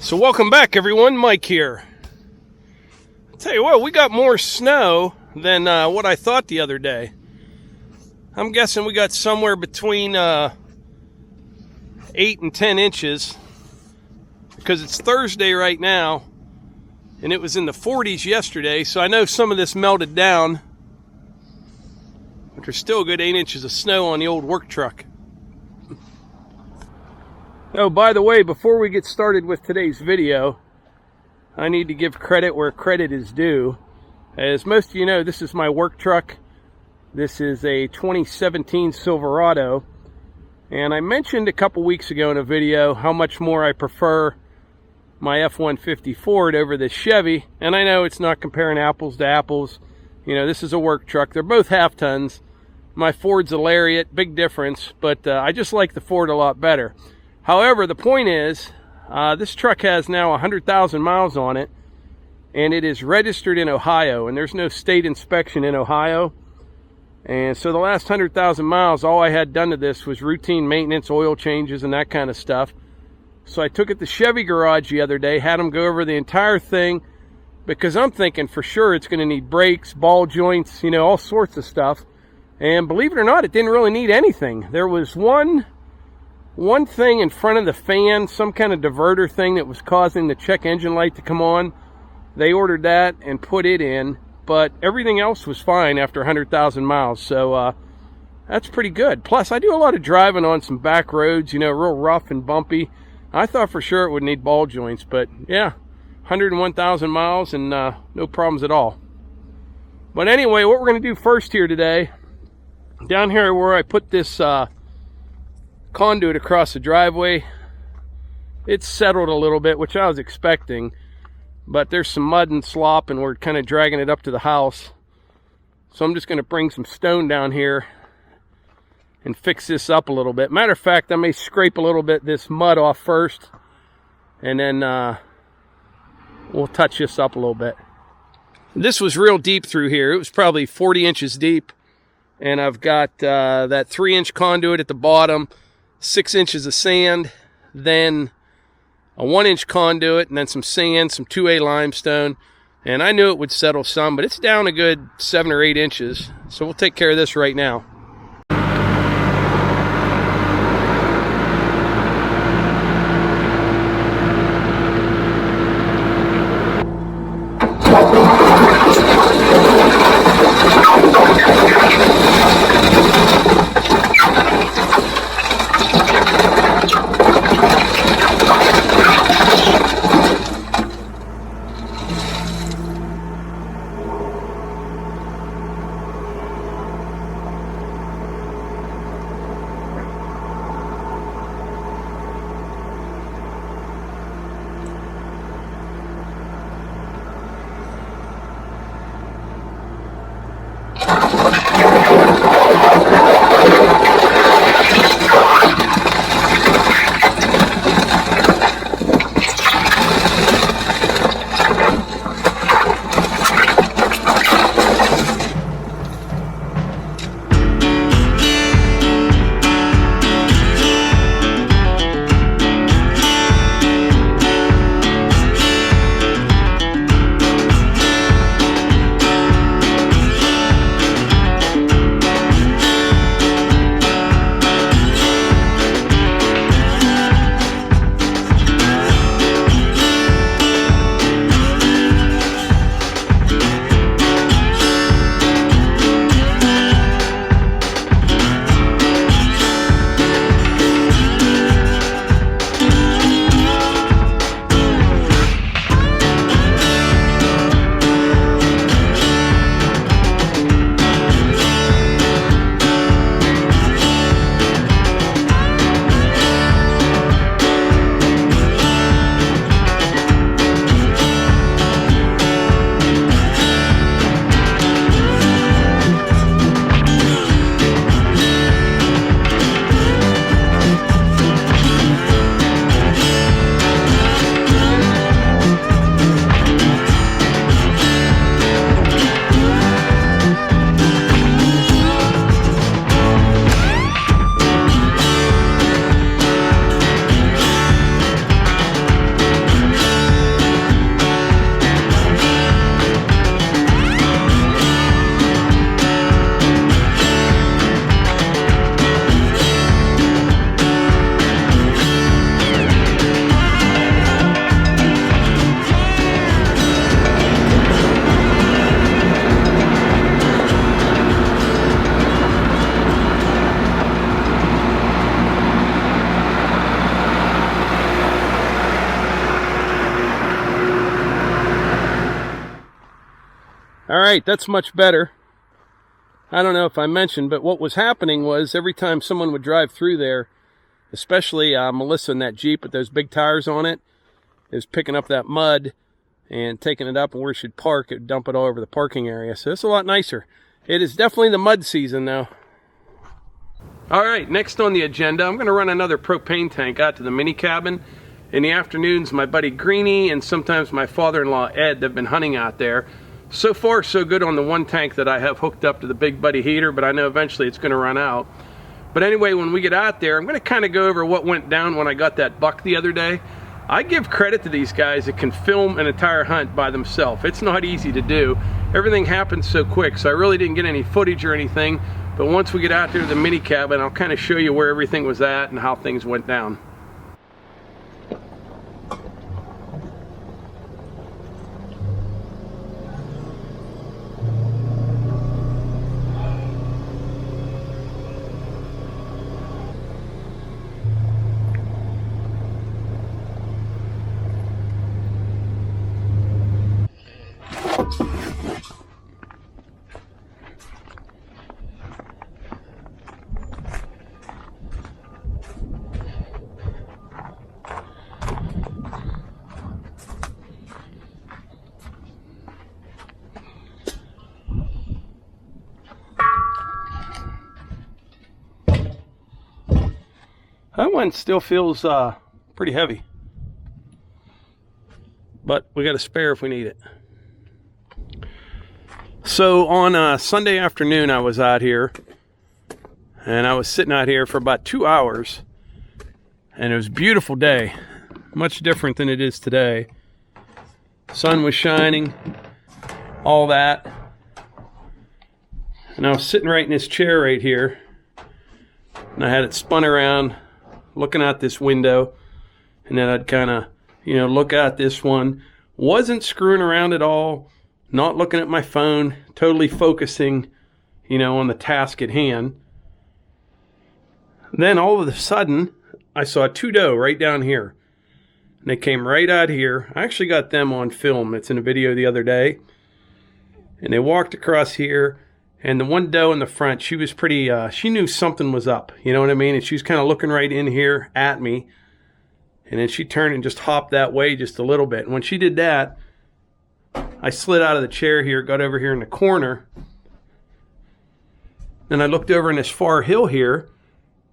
So welcome back, everyone. Mike here. I'll tell you what, we got more snow than what I thought the other day. I'm guessing we got somewhere between 8 and 10 inches because it's Thursday right now, and it was in the 40s yesterday, so I know some of this melted down, but there's still a good 8 inches of snow on the old work truck. Oh, by the way, before we get started with today's video, I need to give credit where credit is due. As most of you know, this is my work truck. This is a 2017 Silverado. And I mentioned a couple weeks ago in a video how much more I prefer my F-150 Ford over this Chevy. And I know it's not comparing apples to apples. You know, this is a work truck. They're both half tons. My Ford's a Lariat, big difference. But I just like the Ford a lot better. However, the point is, this truck has now 100,000 miles on it, and it is registered in Ohio, and there's no state inspection in Ohio. And so the last 100,000 miles, all I had done to this was routine maintenance, oil changes, and that kind of stuff. So I took it to Chevy Garage the other day, had them go over the entire thing, because I'm thinking for sure it's going to need brakes, ball joints, you know, all sorts of stuff. And believe it or not, it didn't really need anything. There was one thing in front of the fan, some kind of diverter thing that was causing the check engine light to come on. They ordered that and put it in, but everything else was fine after 100,000 miles. So that's pretty good. Plus, I do a lot of driving on some back roads, you know, real rough and bumpy. I thought for sure it would need ball joints, but yeah, 101,000 miles and no problems at all. But anyway, what we're going to do first here today, down here where I put this conduit across the driveway, it's settled a little bit, which I was expecting, but there's some mud and slop and we're kind of dragging it up to the house. So I'm just going to bring some stone down here and fix this up a little bit. Matter of fact, I may scrape a little bit this mud off first, and then we'll touch this up a little bit. This was real deep through here. It was probably 40 inches deep, and I've got that 3-inch conduit at the bottom, 6 inches of sand, then a 1-inch conduit, and then some sand, some 2A limestone. And I knew it would settle some, but it's down a good 7 or 8 inches. So we'll take care of this right now. All right, that's much better. I don't know if I mentioned, but what was happening was every time someone would drive through there, especially Melissa in that Jeep with those big tires on it, is picking up that mud and taking it up, and where it should park, it would dump it all over the parking area. So it's a lot nicer. It is definitely the mud season though. All right, next on the agenda, I'm going to run another propane tank out to the mini cabin. In the afternoons, my buddy Greenie and sometimes my father-in-law Ed have been hunting out there. So far, so good on the one tank that I have hooked up to the Big Buddy heater, but I know eventually it's going to run out. But anyway, when we get out there, I'm going to kind of go over what went down when I got that buck the other day. I give credit to these guys that can film an entire hunt by themselves. It's not easy to do. Everything happens so quick, so I really didn't get any footage or anything. But once we get out there to the mini cabin, I'll kind of show you where everything was at and how things went down. That one still feels pretty heavy, but we got a spare if we need it. So on Sunday afternoon, I was out here, and I was sitting out here for about 2 hours, and it was a beautiful day, much different than it is today. Sun was shining, all that, and I was sitting right in this chair right here, and I had it spun around, looking out this window, and then I'd kind of, look out this one. Wasn't screwing around at all, not looking at my phone, totally focusing, on the task at hand. Then all of a sudden, I saw 2 doe right down here. And they came right out here. I actually got them on film. It's in a video the other day. And they walked across here. And the one doe in the front, she was pretty, she knew something was up, you know what I mean? And she was kind of looking right in here at me. And then she turned and just hopped that way just a little bit. And when she did that, I slid out of the chair here, got over here in the corner. Then I looked over in this far hill here,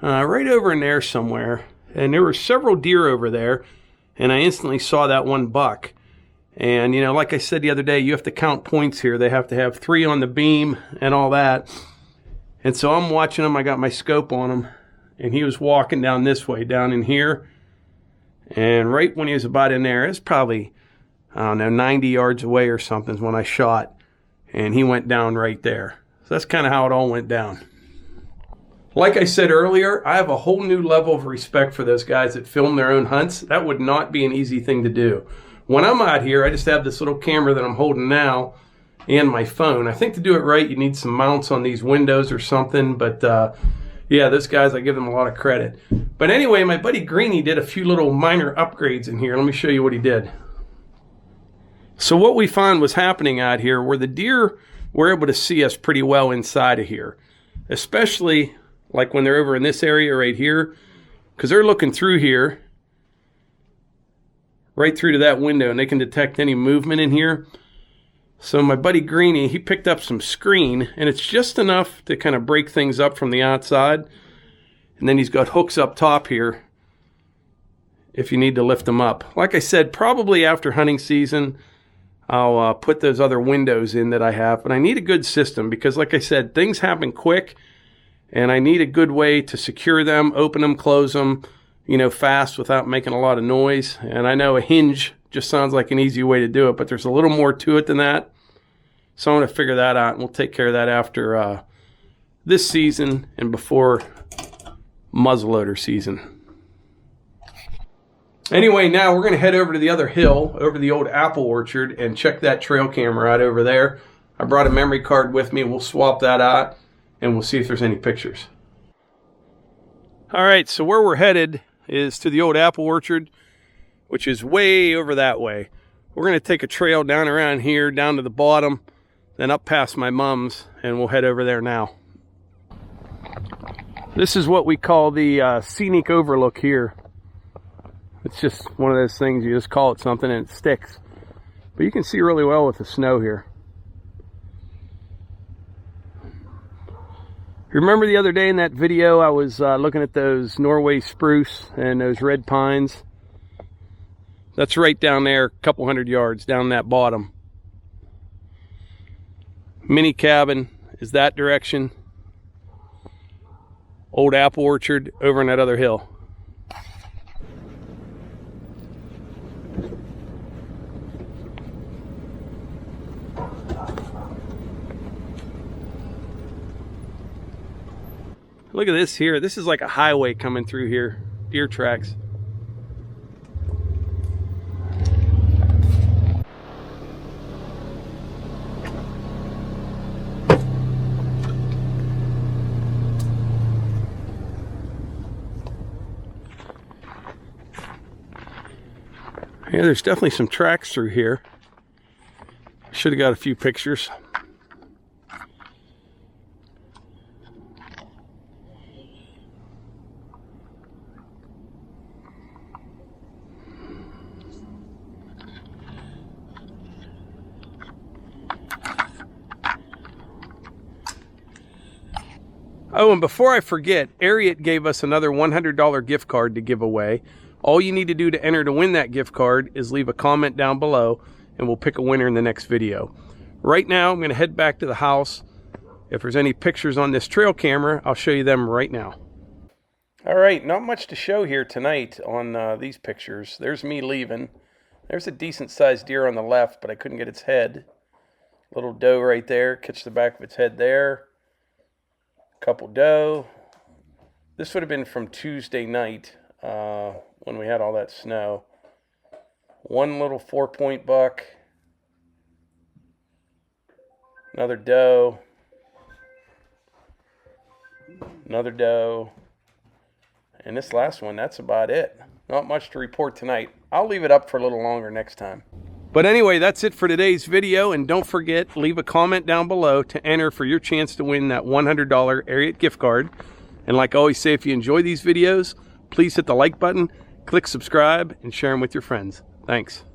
right over in there somewhere. And there were several deer over there. And I instantly saw that one buck. And, like I said the other day, you have to count points here. They have to have 3 on the beam and all that. And so I'm watching him. I got my scope on him. And he was walking down this way, down in here. And right when he was about in there, it's probably, 90 yards away or something is when I shot. And he went down right there. So that's kind of how it all went down. Like I said earlier, I have a whole new level of respect for those guys that film their own hunts. That would not be an easy thing to do. When I'm out here, I just have this little camera that I'm holding now and my phone. I think to do it right, you need some mounts on these windows or something. But yeah, those guys, I give them a lot of credit. But anyway, my buddy Greenie did a few little minor upgrades in here. Let me show you what he did. So what we found was happening out here where the deer were able to see us pretty well inside of here. Especially like when they're over in this area right here. Because they're looking through here. Right through to that window, and they can detect any movement in here. So my buddy Greenie, he picked up some screen, and it's just enough to kind of break things up from the outside. And then he's got hooks up top here if you need to lift them up. Like I said, probably after hunting season, I'll put those other windows in that I have. But I need a good system because, like I said, things happen quick, and I need a good way to secure them, open them, close them, fast without making a lot of noise. And I know a hinge just sounds like an easy way to do it, but there's a little more to it than that. So I'm going to figure that out, and we'll take care of that after this season and before muzzleloader season. Anyway, now we're going to head over to the other hill, over the old apple orchard, and check that trail camera out over there. I brought a memory card with me. We'll swap that out, and we'll see if there's any pictures. All right, so where we're headed is to the old apple orchard, which is way over that way. We're going to take a trail down around here, down to the bottom, then up past my mom's, and we'll head over there now. This is what we call the scenic overlook here. It's just one of those things, you just call it something and it sticks. But you can see really well with the snow here. Remember the other day in that video I was looking at those Norway spruce and those red pines? That's right down there, a couple hundred yards down that bottom. Mini cabin is that direction. Old apple orchard over in that other hill. Look at this here. This is like a highway coming through here. Deer tracks. Yeah, there's definitely some tracks through here. Should have got a few pictures. Oh, and before I forget, Ariat gave us another $100 gift card to give away. All you need to do to enter to win that gift card is leave a comment down below, and we'll pick a winner in the next video. Right now, I'm going to head back to the house. If there's any pictures on this trail camera, I'll show you them right now. All right, not much to show here tonight on these pictures. There's me leaving. There's a decent-sized deer on the left, but I couldn't get its head. Little doe right there. Catch the back of its head there. Couple doe. This would have been from Tuesday night when we had all that snow. One little 4-point buck. Another doe. Another doe. And this last one, that's about it. Not much to report tonight. I'll leave it up for a little longer next time. But anyway, that's it for today's video, and don't forget, leave a comment down below to enter for your chance to win that $100 Ariat gift card. And like I always say, if you enjoy these videos, please hit the like button, click subscribe, and share them with your friends. Thanks.